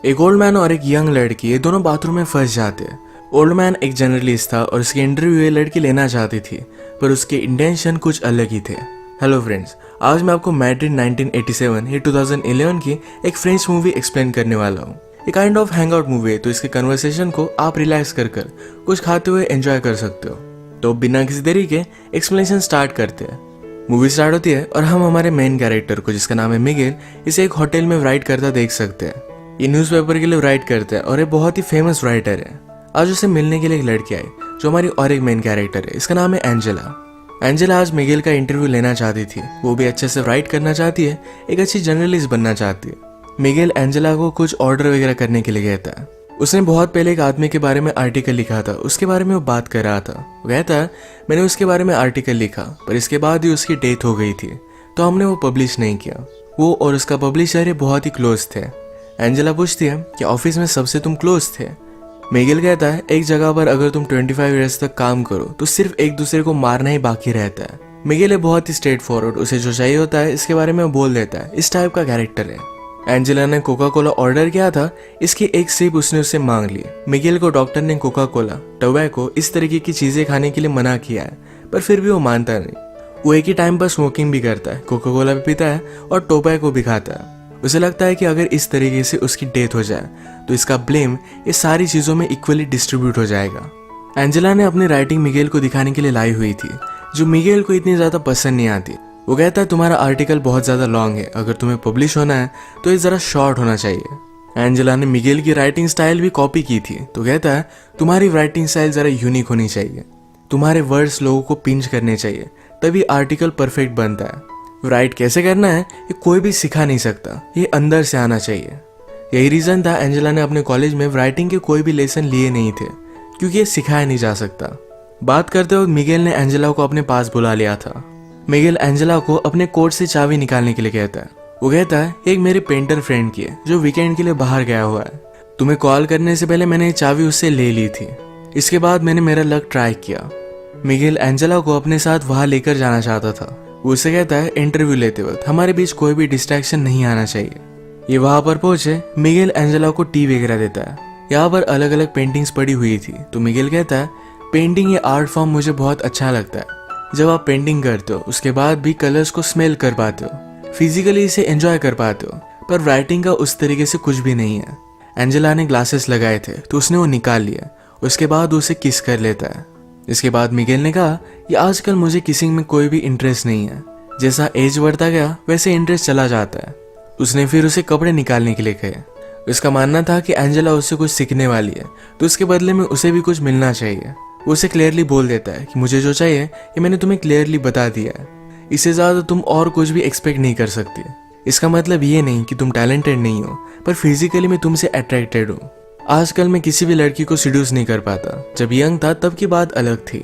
एक old man और एक यंग लड़की ये दोनों बाथरूम में फंस जाते हैं। ओल्ड मैन एक जर्नलिस्ट था और उसकी इंटरव्यू ये लड़की लेना चाहती थी, पर उसके इंटेंशन कुछ अलग ही थे। हेलो फ्रेंड्स, आज मैं आपको मैड्रिड 1987 या 2011 की एक फ्रेंच मूवी एक्सप्लेन करने वाला हूँ। ये kind of hang out movie है, तो इसके कन्वर्सेशन को आप रिलैक्स कर कुछ खाते हुए एंजॉय कर सकते हो। तो बिना किसी देरी के एक्सप्लेनेशन स्टार्ट करते हैं। मूवी स्टार्ट होती है और हम हमारे मेन कैरेक्टर को, जिसका नाम है मिगेल, इसे एक होटल में राइट करता देख सकते हैं। ये न्यूज़पेपर के लिए राइट करते हैं और ये बहुत ही फेमस राइटर है। आज उसे मिलने के लिए एक लड़की आई जो हमारी और एक मेन कैरेक्टर है, इसका नाम है एंजेला। एंजेला आज मिगेल का इंटरव्यू लेना चाहती थी, वो भी अच्छे से राइट करना चाहती है, एक अच्छी जर्नलिस्ट बनना चाहती है। मिगेल एंजेला को कुछ ऑर्डर वगैरह करने के लिए कहता है। उसने बहुत पहले एक आदमी के बारे में आर्टिकल लिखा था, उसके बारे में वो बात कर रहा था। वो कहता है मैंने उसके बारे में आर्टिकल लिखा, पर इसके बाद ही उसकी डेथ हो गई थी, तो हमने वो पब्लिश नहीं किया। वो और उसका पब्लिशर ये बहुत ही क्लोज थे। एंजेला पूछती है कि ऑफिस में सबसे तुम क्लोज थे। मिगेल कहता है एक जगह पर अगर तुम 25 ईयर्स तक काम करो तो सिर्फ एक दूसरे को मारना ही बाकी रहता है। मिगेल बहुत ही स्ट्रेट फॉरवर्ड, उसे जो चाहिए होता है इसके बारे में वो बोल देता है, इस टाइप का कैरेक्टर है। एंजेला ने कोका कोला ऑर्डर किया था, इसकी एक सिप उसने उससे मांग ली। मिगेल को डॉक्टर ने कोका कोला, टोबैको इस तरीके की चीजें खाने के लिए मना किया है, पर फिर भी वो मानता नहीं। वो एक ही टाइम पर स्मोकिंग भी करता है, कोका कोला भी पीता है और टोबैको भी खाता है। उसे लगता है कि अगर इस तरीके से उसकी डेथ हो जाए तो इसका ब्लेम ये सारी चीजों में इक्वली डिस्ट्रीब्यूट हो जाएगा। एंजेला ने अपनी राइटिंग मिगेल को दिखाने के लिए लाई हुई थी, जो मिगेल को इतनी ज्यादा पसंद नहीं आती। वो कहता है तुम्हारा आर्टिकल बहुत ज्यादा लॉन्ग है, अगर तुम्हें पब्लिश होना है तो ये जरा शॉर्ट होना चाहिए। एंजेला ने मिगेल की राइटिंग स्टाइल भी कॉपी की थी, तो कहता है तुम्हारी राइटिंग स्टाइल जरा यूनिक होनी चाहिए, तुम्हारे वर्ड्स लोगों को पिंच करने चाहिए, तभी आर्टिकल परफेक्ट बनता है। राइट कैसे करना है ये कोई भी सिखा नहीं सकता, ये अंदर से आना चाहिए। यही रीजन था एंजेला ने अपने कॉलेज में राइटिंग के कोई भी लेसन लिए नहीं थे, क्योंकि ये सिखाया नहीं जा सकता। बात करते वक्त मिगेल ने एंजेला को अपने पास बुला लिया था। मिगेल एंजेला को अपने कोट से चाबी निकालने के लिए कहता है। वो कहता है एक मेरे पेंटर फ्रेंड की है जो वीकेंड के लिए बाहर गया हुआ है, तुम्हें कॉल करने से पहले मैंने चाबी उससे ले ली थी, इसके बाद मैंने मेरा लक ट्राई किया। मिगेल एंजेला को अपने साथ वहां लेकर जाना चाहता था। वो उसे कहता है इंटरव्यू लेते वक्त हमारे बीच कोई भी डिस्ट्रैक्शन नहीं आना चाहिए। ये वहां पर पहुंचे, मिगेल एंजेला को टी वगैरह देता है। यहाँ पर अलग अलग पेंटिंग्स पड़ी हुई थी, तो मिगेल कहता है पेंटिंग ये आर्ट फॉर्म मुझे बहुत अच्छा लगता है। जब आप पेंटिंग करते हो उसके बाद भी कलर्स को स्मेल कर पाते हो, फिजिकली इसे एंजॉय कर पाते हो, पर राइटिंग का उस तरीके से कुछ भी नहीं है। एंजेला ने ग्लासेस लगाए थे तो उसने वो निकाल लिया, उसके बाद उसे किस कर लेता है। इसके बाद मिगेल ने कहा कि आजकल मुझे किसिंग में कोई भी इंटरेस्ट नहीं है, जैसा एज बढ़ता गया वैसे इंटरेस्ट चला जाता है। उसने फिर उसे कपड़े निकालने के लिए कहे। उसका मानना था कि एंजेला उससे कुछ सीखने वाली है, तो उसके बदले में उसे भी कुछ मिलना चाहिए। वो उसे क्लियरली बोल देता है कि मुझे जो चाहिए ये मैंने तुम्हें क्लियरली बता दिया है, इससे ज्यादा तुम और कुछ भी एक्सपेक्ट नहीं कर सकती। इसका मतलब ये नहीं कि तुम टैलेंटेड नहीं हो, पर फिजिकली मैं तुमसे अट्रैक्टेड हूँ। आजकल मैं किसी भी लड़की को सीड्यूस नहीं कर पाता, जब यंग था तब की बात अलग थी।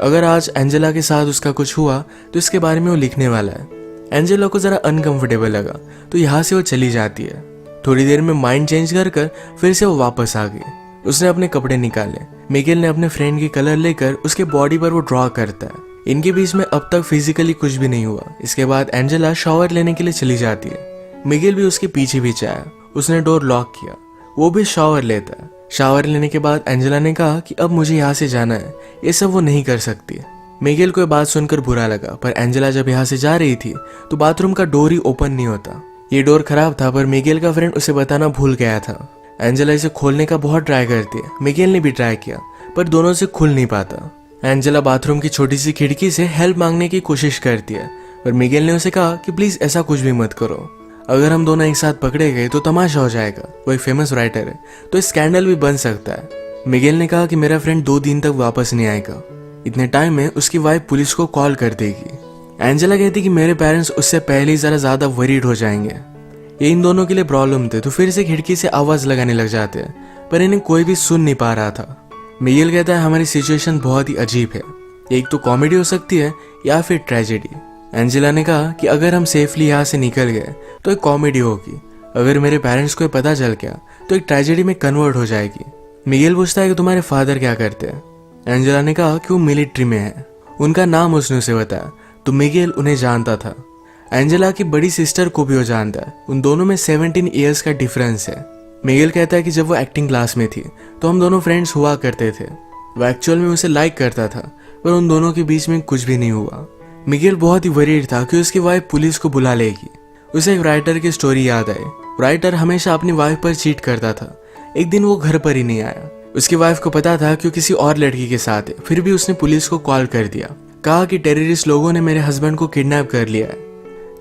अगर आज एंजेला के साथ उसका कुछ हुआ तो इसके बारे में वो लिखने वाला है। एंजेला को जरा अनकंफर्टेबल लगा तो यहाँ से वो चली जाती है। थोड़ी देर में माइंड चेंज कर फिर से वो वापस आ गई। उसने अपने कपड़े निकाले। मिगेल ने अपने फ्रेंड की कलर लेकर उसके बॉडी पर वो ड्रॉ करता है। इनके बीच में अब तक फिजिकली कुछ भी नहीं हुआ। इसके बाद एंजेला शावर लेने के लिए चली जाती है। मिगेल भी उसके पीछे पीछे आया। उसने डोर लॉक किया, वो भी शावर लेता है। शावर लेने के बाद एंजेला ने कहा कि अब मुझे यहाँ से जाना है, ये सब वो नहीं कर सकती। मिगेल को ये बात सुनकर बुरा लगा, पर एंजेला जब यहाँ से जा रही थी तो बाथरूम का डोर ही ओपन नहीं होता। ये डोर खराब था, पर मिगेल का फ्रेंड उसे बताना भूल गया था। एंजेला इसे खोलने का बहुत ट्राई करती है। मिगेल ने भी ट्राई किया, पर दोनों से खुल नहीं पाता। एंजेला बाथरूम की छोटी सी खिड़की से हेल्प मांगने की कोशिश करती है, पर मिगेल ने उसे कहा कि प्लीज ऐसा कुछ भी मत करो, अगर हम दोनों एक साथ पकड़े गए तो तमाशा हो जाएगा। वो एक फेमस राइटर है, तो स्कैंडल भी बन सकता है। मिगेल ने कहा कि मेरा फ्रेंड 2 दिन तक वापस नहीं आएगा, इतने टाइम में उसकी वाइफ पुलिस को कॉल कर देगी। एंजेला कहती कि मेरे पेरेंट्स उससे पहले ही जरा ज्यादा वरीड हो जाएंगे। ये इन दोनों के लिए प्रॉब्लम थे, तो फिर से खिड़की से आवाज लगाने लग जाते हैं, पर इन्हें कोई भी सुन नहीं पा रहा था। मिगेल कहता है हमारी सिचुएशन बहुत ही अजीब है, एक तो कॉमेडी हो सकती है या फिर ट्रेजेडी। एंजेला ने कहा कि अगर हम सेफली यहाँ से निकल गए तो एक कॉमेडी होगी, अगर मेरे पेरेंट्स को पता चल गया तो एक ट्रेजेडी में कन्वर्ट हो जाएगी। मिगेल पूछता है कि तुम्हारे फादर क्या करते हैं। एंजेला ने कहा कि वो मिलिट्री में है, उनका नाम उसने उसे बताया, तो मिगेल उन्हें जानता था। एंजेला की बड़ी सिस्टर को भी वो जानता है, उन दोनों में 17 ईयर्स का डिफरेंस है। मिगेल कहता है कि जब वो एक्टिंग क्लास में थी तो हम दोनों फ्रेंड्स हुआ करते थे। वो एक्चुअल में उसे लाइक करता था, पर उन दोनों के बीच में कुछ भी नहीं हुआ। मिगेल बहुत ही वरीड था कि उसकी वाइफ पुलिस को बुला लेगी। उसे एक राइटर की स्टोरी याद आई। राइटर हमेशा अपनी वाइफ पर चीट करता था। एक दिन वो घर पर ही नहीं आया। उसकी वाइफ को पता था कि वो किसी और लड़की के साथ है, फिर भी उसने पुलिस को कॉल कर दिया। कहा कि टेररिस्ट लोगों ने मेरे हस्बैंड को किडनैप कर लिया है।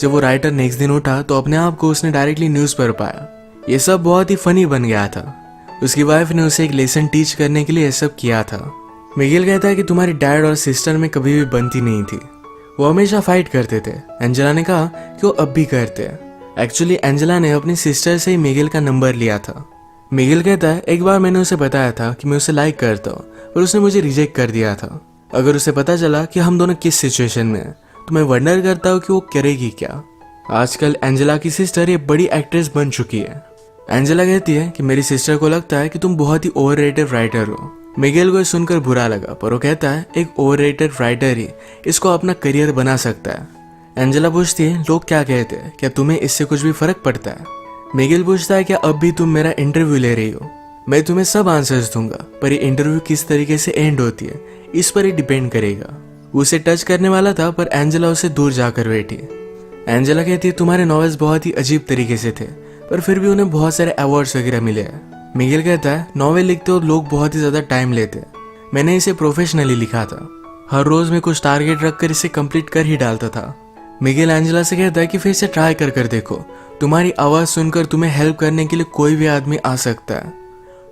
जब वो राइटर नेक्स्ट दिन उठा तो अपने आप को उसने डायरेक्टली न्यूज़ पर पाया। ये सब बहुत ही फनी बन गया था। उसकी वाइफ ने उसे एक लेसन टीच करने के लिए ये सब किया था। मिगेल कहता है कि तुम्हारी डैड और सिस्टर में कभी भी बनती नहीं थी, वो हमेशा फाइट करते थे। एंजेला ने कहा कि वो अब भी करते हैं। एक्चुअली एंजेला ने अपनी सिस्टर से ही मिगेल का नंबर लिया था। मिगेल कहता है एक बार मैंने उसे बताया था कि मैं उसे लाइक करता हूँ, पर उसने मुझे रिजेक्ट कर दिया था। अगर उसे पता चला कि हम दोनों किस सिचुएशन में हैं तो मैं वंडर करता हूँ कि वो करेगी क्या। आजकल एंजेला की सिस्टर ये बड़ी एक्ट्रेस बन चुकी है। एंजेला कहती है कि मेरी सिस्टर को लगता है कि तुम बहुत ही ओवररेटेड राइटर हो। मिगेल को सुनकर बुरा लगा, पर वो कहता है एक ओवररेटेड राइटर ही इसको अपना करियर बना सकता है। एंजेला पूछती है लोग क्या कहते हैं, क्या तुम्हें इससे कुछ भी फर्क पड़ता है। मिगेल पूछता है क्या अब भी तुम मेरा इंटरव्यू ले रही हो। मैं तुम्हें सब आंसर्स दूंगा, पर ये इंटरव्यू किस तरीके से एंड होती है इस पर ही डिपेंड करेगा। वो उसे टच करने वाला था, पर एंजेला उसे दूर जाकर बैठी। एंजेला कहती है तुम्हारे नॉवेल्स बहुत ही अजीब तरीके से थे, पर फिर भी उन्हें बहुत सारे अवार्ड्स वगैरह मिले हैं। मिगेल कहता है नॉवेल लिखते हो लोग बहुत ही ज्यादा टाइम लेते हैं, मैंने इसे प्रोफेशनली लिखा था। हर रोज में कुछ टारगेट रखकर इसे कंप्लीट कर ही डालता था। मिगेल एंजेला से कहता है कि फिर से ट्राई कर देखो, तुम्हारी आवाज सुनकर तुम्हें हेल्प करने के लिए कोई भी आदमी आ सकता है।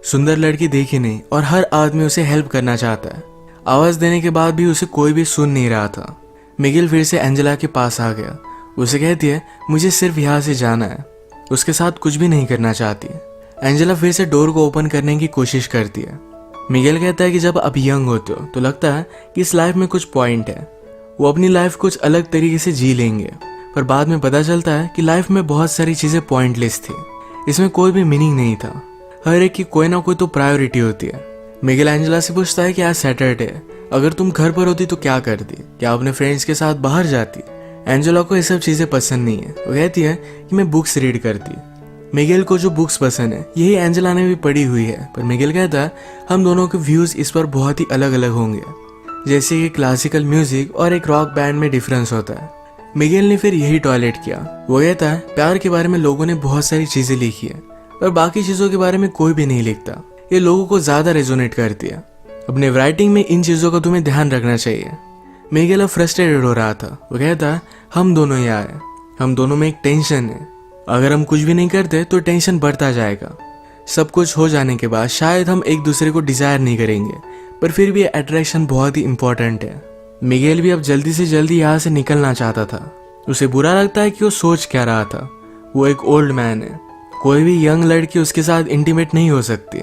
सुंदर लड़की देखी नहीं और हर आदमी उसे हेल्प करना चाहता है। आवाज देने के बाद भी उसे कोई भी सुन नहीं रहा था। मिगेल फिर से एंजेला के पास आ गया। उसे कहती है मुझे सिर्फ यहाँ से जाना है, उसके साथ कुछ भी नहीं करना चाहती। एंजेला फिर से डोर को ओपन करने की कोशिश करती है। मिगेल कहता है कि जब आप यंग होते हो तो लगता है कि इस लाइफ में कुछ पॉइंट है, वो अपनी लाइफ कुछ अलग तरीके से जी लेंगे, पर बाद में पता चलता है कि लाइफ में बहुत सारी चीजें पॉइंटलेस थी। इसमें कोई भी मीनिंग नहीं था। हर एक की कोई ना कोई तो प्रायोरिटी होती है। मिगेल एंजेला से पूछता है कि आज सैटरडे है, अगर तुम घर पर होती तो क्या करती, क्या अपने फ्रेंड्स के साथ बाहर जाती। एंजेला को ये सब चीजें पसंद नहीं है। वो कहती है कि मैं बुक्स रीड करती। मिगेल को जो बुक्स पसंद है यही एंजेला ने भी पढ़ी हुई है, पर मिगेल कहता है हम दोनों के व्यूज इस पर बहुत ही अलग अलग होंगे, जैसे कि क्लासिकल म्यूजिक और एक रॉक बैंड में डिफरेंस होता है। मिगेल ने फिर यही टॉयलेट किया। वो कहता है प्यार के बारे में लोगों ने बहुत सारी चीजें लिखी है, पर बाकी चीजों के बारे में कोई भी नहीं लिखता। ये लोगों को ज्यादा रेजोनेट करती है। अपने राइटिंग में इन चीजों का तुम्हें ध्यान रखना चाहिए। मिगेल अब फ्रस्ट्रेटेड हो रहा था। वो कहता है हम दोनों यहाँ है, हम दोनों में एक टेंशन है, अगर हम कुछ भी नहीं करते तो टेंशन बढ़ता जाएगा। सब कुछ हो जाने के बाद शायद हम एक दूसरे को डिजायर नहीं करेंगे, पर फिर भी अट्रैक्शन बहुत ही इंपॉर्टेंट है। मिगेल भी अब जल्दी से जल्दी यहाँ से निकलना चाहता था। उसे बुरा लगता है कि वो सोच क्या रहा था। वो एक ओल्ड मैन है, कोई भी यंग लड़की उसके साथ इंटीमेट नहीं हो सकती।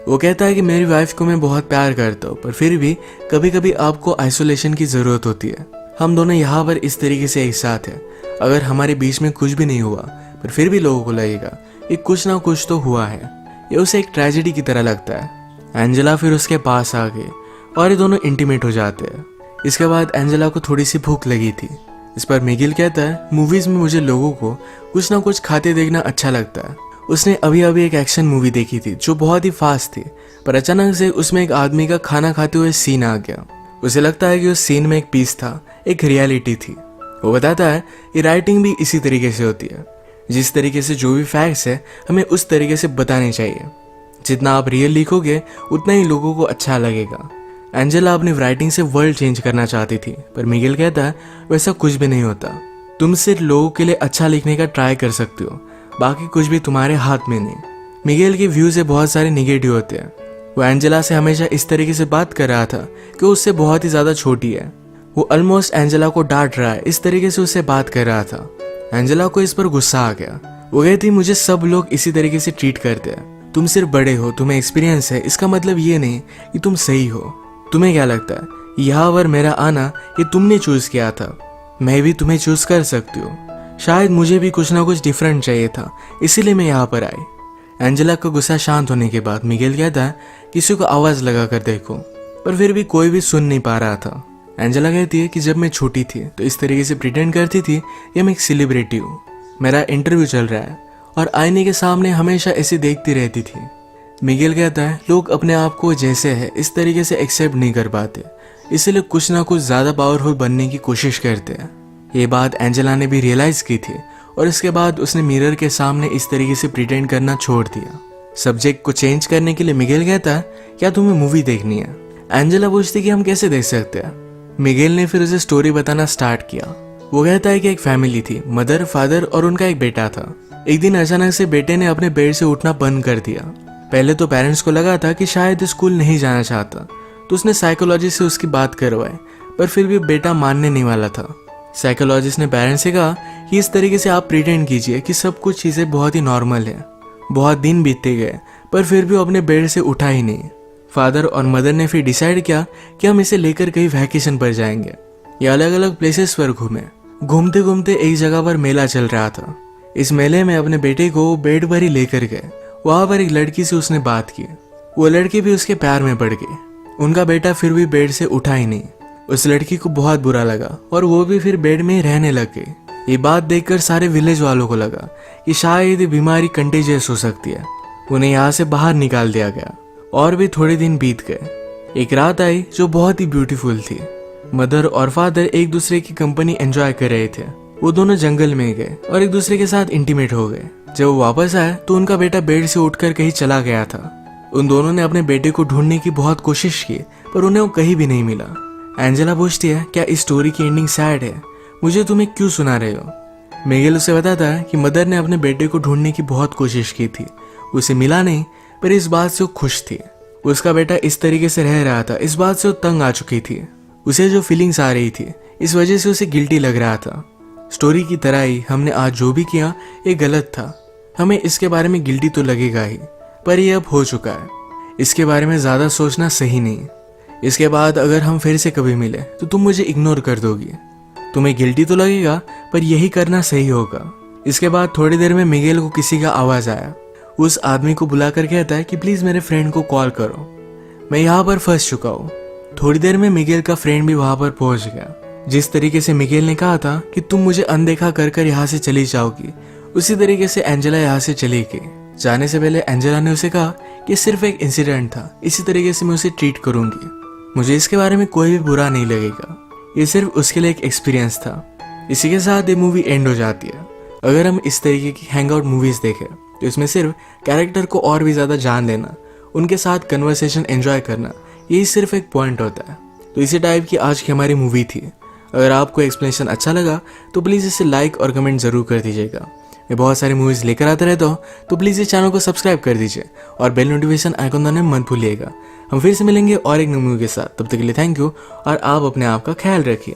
वो कहता है कि मेरी वाइफ को मैं बहुत प्यार करता हूँ, पर फिर भी कभी कभी आपको आइसोलेशन की जरूरत होती है। हम दोनों यहाँ पर इस तरीके से एक साथ है, अगर हमारे बीच में कुछ भी नहीं हुआ, पर फिर भी लोगों को लगेगा कि कुछ ना कुछ तो हुआ है। ये उसे एक ट्रेजेडी की तरह लगता है। एंजेला फिर उसके पास आ गई और ये दोनों इंटीमेट हो जाते हैं। इसके बाद एंजेला को थोड़ी सी भूख लगी थी। इस पर मिगेल कहता है मूवीज में मुझे लोगों को कुछ ना कुछ खाते देखना अच्छा लगता है। उसने अभी अभी एक एक्शन मूवी देखी थी जो बहुत ही फास्ट थी, पर अचानक से उसमें एक आदमी का खाना खाते हुए सीन आ गया। उसे लगता है कि उस सीन में एक पीस था, एक रियलिटी थी। वो बताता है ये राइटिंग भी इसी तरीके से होती है, जिस तरीके से जो भी फैक्ट्स है हमें उस तरीके से बताने चाहिए। जितना आप रियल लिखोगे उतना ही लोगों को अच्छा लगेगा। एंजेला अपनी राइटिंग से वर्ल्ड चेंज करना चाहती थी, पर मिगेल कहता है वैसा कुछ भी नहीं होता। तुम सिर्फ लोगों के लिए अच्छा लिखने का ट्राई कर सकते हो, बाकी कुछ भी तुम्हारे हाथ में नहीं। मिगेल के व्यू से बहुत सारे निगेटिव होते हैं। वो एंजेला से हमेशा इस तरीके से बात कर रहा था कि उससे बहुत ही ज्यादा छोटी है। वो ऑलमोस्ट एंजेला को डांट रहा है, इस तरीके से उससे बात कर रहा था। एंजेला को इस पर गुस्सा आ गया। वो कहती मुझे सब लोग इसी तरीके से ट्रीट करते हैं, तुम सिर्फ बड़े हो, तुम्हें एक्सपीरियंस है, इसका मतलब ये नहीं कि तुम सही हो। तुम्हें क्या लगता है यहाँ पर मेरा आना ये तुमने चूज किया था? मैं भी तुम्हें चूज कर सकती हूँ। शायद मुझे भी कुछ ना कुछ डिफरेंट चाहिए था, इसीलिए मैं यहाँ पर आई। एंजेला का गुस्सा शांत होने के बाद मिगेल कहता है किसी को आवाज लगा कर देखो, पर फिर भी कोई भी सुन नहीं पा रहा था। एंजेला कहती है कि जब मैं छोटी थी तो इस तरीके से प्रिटेंड करती थी कि मैं एक सेलिब्रिटी हूँ, मेरा इंटरव्यू चल रहा है और आईने के सामने हमेशा ऐसे देखती रहती थी। मिगेल कहता है लोग अपने आप को जैसे है इस तरीके से एक्सेप्ट नहीं कर पाते, इसलिए कुछ ना कुछ ज़्यादा पावरफुल बनने की कोशिश करते हैं। ये बात एंजेला ने भी रियलाइज़ की थी और इसके बाद उसने मिरर के सामने इस तरीके से प्रिटेंड करना छोड़ दिया। सब्जेक्ट को चेंज करने के लिए मिगेल कहता है क्या तुम्हें मूवी देखनी है। एंजेला पूछती कि हम कैसे देख सकते हैं। मिगेल ने फिर उसे स्टोरी बताना स्टार्ट किया। वो कहता है कि एक फैमिली थी, मदर, फादर और उनका एक बेटा था। एक दिन अचानक से बेटे ने अपने बेड से उठना बंद कर दिया। पहले तो पेरेंट्स को लगा था कि शायद स्कूल नहीं जाना चाहता, तो उसने साइकोलॉजिस्ट से उसकी बात करवाई, पर फिर भी बेटा मानने नहीं वाला था। साइकोलॉजिस्ट ने पेरेंट्स से कहा कि इस तरीके से आप प्रिटेंड कीजिए कि सब कुछ चीज़ें बहुत ही नॉर्मल है। बहुत दिन बीतते गए पर फिर भी वो अपने बेड से उठा ही नहीं। फादर और मदर ने फिर डिसाइड किया कि हम इसे लेकर कहीं वैकेशन पर जाएंगे। ये अलग अलग प्लेसेस पर घूमे। घूमते घूमते एक जगह पर मेला चल रहा था। इस मेले में अपने बेटे को बेड पर ही लेकर गए। वहां पर एक लड़की से उसने बात की। वो लड़की भी उसके प्यार में पड़ गई। उनका बेटा फिर भी बेड से उठा ही नहीं। उस लड़की को बहुत बुरा लगा और वो भी फिर बेड में ही रहने लग गई। ये बात देखकर सारे विलेज वालों को लगा कि शायद ये बीमारी कंटेजियस हो सकती है। उन्हें यहाँ से बाहर निकाल दिया गया और भी थोड़े दिन बीत गए। एक रात आई जो बहुत ही ब्यूटीफुल थी। मदर और फादर एक दूसरे की कंपनी एंजॉय कर रहे थे। वो दोनों जंगल में गए और एक दूसरे के साथ इंटीमेट हो गए। जब वो वापस आए तो उनका बेटा बेड से उठकर कहीं चला गया था। उन दोनों ने अपने बेटे को ढूंढने की बहुत कोशिश की पर उन्हें वो कहीं भी नहीं मिला। एंजेला पूछती है क्या इस स्टोरी की एंडिंग सैड है, मुझे तुम्हें क्यों सुना रहे हो। मिगेल उसे बताता है कि मदर ने अपने बेटे को ढूंढने की बहुत कोशिश की थी, उसे मिला नहीं, पर इस बात से वो खुश थी। उसका बेटा इस तरीके से रह रहा था, इस बात से वो तंग आ चुकी थी। उसे जो फीलिंग्स आ रही थी इस वजह से उसे गिल्टी लग रहा था। स्टोरी की तरह ही हमने आज जो भी किया ये गलत था। हमें इसके बारे में गिल्टी तो लगेगा ही, पर ये अब हो चुका है। इसके बारे में ज़्यादा सोचना सही नहीं। इसके बाद अगर हम फिर से कभी मिले तो तुम मुझे इग्नोर कर दोगी। तुम्हें गिल्टी तो लगेगा पर यही करना सही होगा। इसके बाद थोड़ी देर में मिगेल को किसी का आवाज़ आया। उस आदमी को बुलाकर कहता है कि प्लीज़ मेरे फ्रेंड को कॉल करो, मैं यहाँ पर फंस चुका हूँ। थोड़ी देर में मिगेल का फ्रेंड भी वहाँ पर पहुँच गया। जिस तरीके से मिगेल ने कहा था कि तुम मुझे अनदेखा कर कर यहाँ से चली जाओगी, उसी तरीके से एंजेला यहाँ से चली गई। जाने से पहले एंजेला ने उसे कहा कि सिर्फ एक इंसिडेंट था, इसी तरीके से मैं उसे ट्रीट करूंगी, मुझे इसके बारे में कोई भी बुरा नहीं लगेगा, ये सिर्फ उसके लिए एक एक्सपीरियंस था। इसी के साथ ये मूवी एंड हो जाती है। अगर हम इस तरीके की हैंगआउट मूवीज देखें तो इसमें सिर्फ कैरेक्टर को और भी ज़्यादा जान देना, उनके साथ कन्वर्सेशन एंजॉय करना, यही सिर्फ एक पॉइंट होता है। तो इसी टाइप की आज की हमारी मूवी थी। अगर आपको एक्सप्लेनेशन अच्छा लगा तो प्लीज़ इसे लाइक और कमेंट ज़रूर कर दीजिएगा। मैं बहुत सारी मूवीज़ लेकर आता रहता हूँ, तो प्लीज़ इस चैनल को सब्सक्राइब कर दीजिए और बेल नोटिफिकेशन आइकन दबाना मत भूलिएगा। हम फिर से मिलेंगे और एक नई मूवी के साथ। तब तक के लिए थैंक यू और आप अपने आप का ख्याल रखिए।